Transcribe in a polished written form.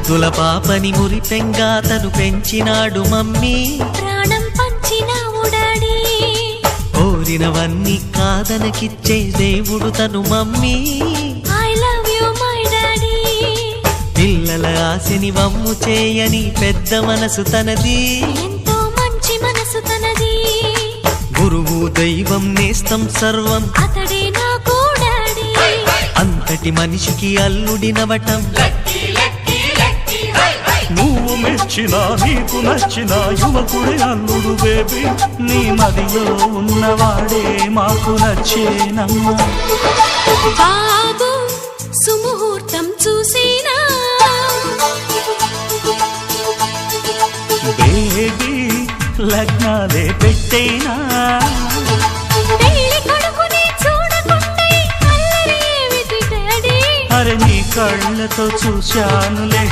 ముద్దుల పాపని మురిపెంగా తను పెంచినాడు మమ్మీ, ప్రాణం పంచినావు డాడీ. కోరినవన్నీ కాదనకిచ్చే దేవుడు తను mummy, I love you my daddy. పిల్లల ఆశని వమ్ము చేయని పెద్ద మనసు తనది, ఎంతో మంచి మనసు తనది. గురువు దైవం నేస్తం సర్వం అతడే నాకు డాడీ. అంతటి మనిషికి అల్లుడినవటం, నువ్వు మెచ్చిన నీకు నచ్చిన యువకుడే అల్లుడు బేబీ, నీ మదిలో ఉన్నవాడే మాకు నచ్చేనమ్మా. బాబు సుముహూర్తం చూసినా, బేబీ లగ్నాలే పెట్టేనా, పెళ్లి కొడుకుని చూడకుంటే అల్లరి ఏమిటి డాడీ. అరే నీ కళ్ళతో చూశానులే